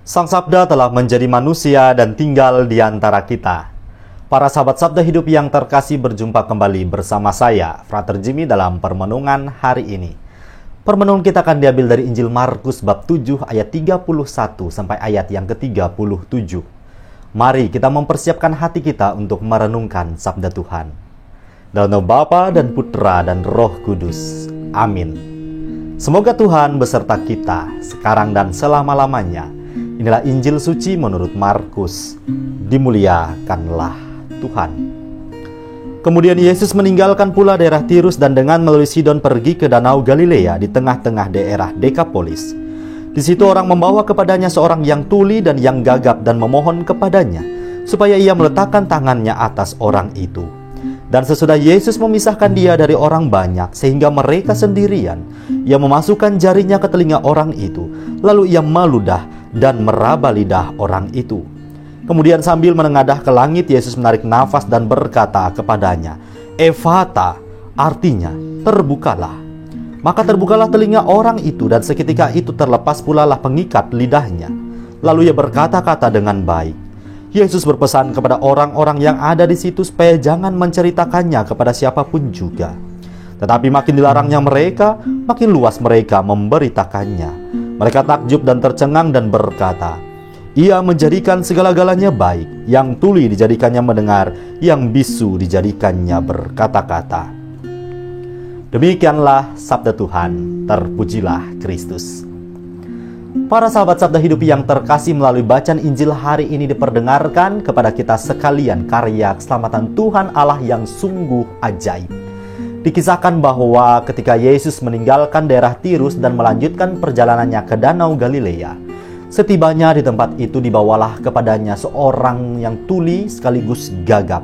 Sang Sabda telah menjadi manusia dan tinggal di antara kita. Para sahabat Sabda Hidup yang terkasih, berjumpa kembali bersama saya, Frater Jimmy, dalam permenungan hari ini. Permenungan kita akan diambil dari Injil Markus bab 7 ayat 31 sampai ayat yang ke-37. Mari kita mempersiapkan hati kita untuk merenungkan Sabda Tuhan. Dalam nama Bapa dan Putra dan Roh Kudus. Amin. Semoga Tuhan beserta kita sekarang dan selama-lamanya. Inilah Injil suci menurut Markus. Dimuliakanlah Tuhan. Kemudian Yesus meninggalkan pula daerah Tirus dan dengan melalui Sidon pergi ke Danau Galilea di tengah-tengah daerah Dekapolis. Di situ orang membawa kepadanya seorang yang tuli dan yang gagap dan memohon kepadanya supaya ia meletakkan tangannya atas orang itu. Dan sesudah Yesus memisahkan dia dari orang banyak sehingga mereka sendirian, ia memasukkan jarinya ke telinga orang itu, lalu ia meludah dan meraba lidah orang itu. Kemudian sambil menengadah ke langit, Yesus menarik nafas dan berkata kepadanya, "Efata," artinya terbukalah. Maka terbukalah telinga orang itu, dan seketika itu terlepas pula lah pengikat lidahnya. Lalu ia berkata-kata dengan baik. Yesus berpesan kepada orang-orang yang ada di situ supaya jangan menceritakannya kepada siapapun juga. Tetapi makin dilarangnya mereka, makin luas mereka memberitakannya. Mereka takjub dan tercengang dan berkata, "Ia menjadikan segala-galanya baik, yang tuli dijadikannya mendengar, yang bisu dijadikannya berkata-kata." Demikianlah sabda Tuhan, terpujilah Kristus. Para sahabat Sabda Hidup yang terkasih, melalui bacaan Injil hari ini diperdengarkan kepada kita sekalian karya keselamatan Tuhan Allah yang sungguh ajaib. Dikisahkan bahwa ketika Yesus meninggalkan daerah Tirus dan melanjutkan perjalanannya ke Danau Galilea, setibanya di tempat itu dibawalah kepadanya seorang yang tuli sekaligus gagap.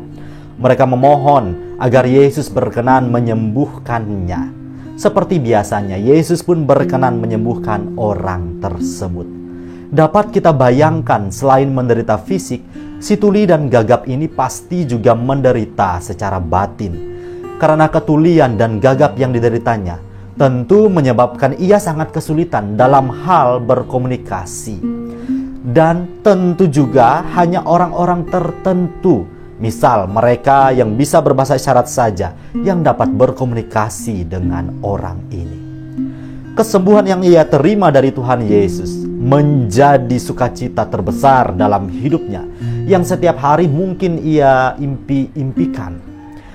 Mereka memohon agar Yesus berkenan menyembuhkannya. Seperti biasanya, Yesus pun berkenan menyembuhkan orang tersebut. Dapat kita bayangkan, selain menderita fisik, si tuli dan gagap ini pasti juga menderita secara batin. Karena ketulian dan gagap yang dideritanya tentu menyebabkan ia sangat kesulitan dalam hal berkomunikasi. Dan tentu juga hanya orang-orang tertentu, misal mereka yang bisa berbahasa isyarat saja, yang dapat berkomunikasi dengan orang ini. Kesembuhan yang ia terima dari Tuhan Yesus menjadi sukacita terbesar dalam hidupnya, yang setiap hari mungkin ia impikan.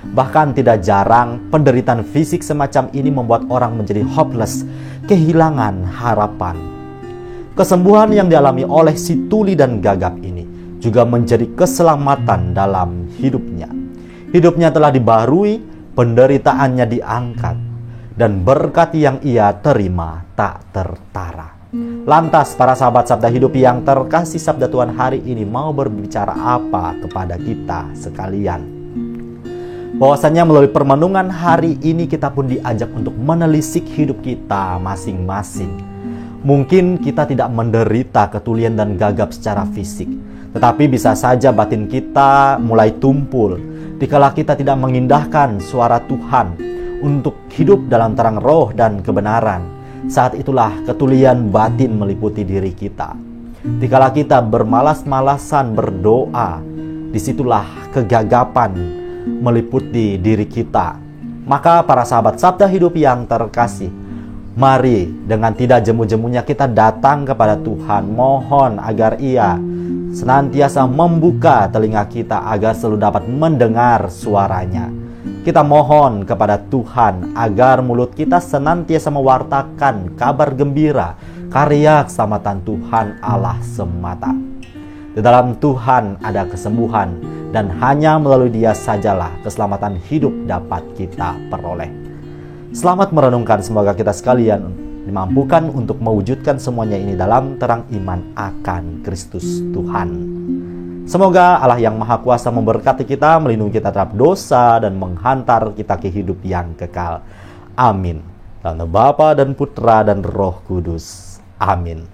Bahkan tidak jarang penderitaan fisik semacam ini membuat orang menjadi hopeless, kehilangan harapan. Kesembuhan yang dialami oleh si tuli dan gagap ini juga menjadi keselamatan dalam hidupnya. Hidupnya telah dibaharui, penderitaannya diangkat, dan berkat yang ia terima tak tertara. Lantas para sahabat Sabda Hidup yang terkasih, sabda Tuhan hari ini mau berbicara apa kepada kita sekalian? Bahwasanya melalui permenungan hari ini kita pun diajak untuk menelisik hidup kita masing-masing. Mungkin kita tidak menderita ketulian dan gagap secara fisik, tetapi bisa saja batin kita mulai tumpul dikala kita tidak mengindahkan suara Tuhan untuk hidup dalam terang roh dan kebenaran. Saat itulah ketulian batin meliputi diri kita. Dikala kita bermalas-malasan berdoa, disitulah kegagapan meliputi diri kita. Maka para sahabat Sabda Hidup yang terkasih, mari dengan tidak jemu-jemunya kita datang kepada Tuhan, mohon agar Ia senantiasa membuka telinga kita agar selalu dapat mendengar suaranya. Kita mohon kepada Tuhan agar mulut kita senantiasa mewartakan kabar gembira, karya keselamatan Tuhan Allah semata. Di dalam Tuhan ada kesembuhan, dan hanya melalui Dia sajalah keselamatan hidup dapat kita peroleh. Selamat merenungkan, semoga kita sekalian dimampukan untuk mewujudkan semuanya ini dalam terang iman akan Kristus Tuhan. Semoga Allah yang Maha Kuasa memberkati kita, melindungi kita terhadap dosa, dan menghantar kita ke hidup yang kekal. Amin. Dalam nama Bapa dan Putra dan Roh Kudus. Amin.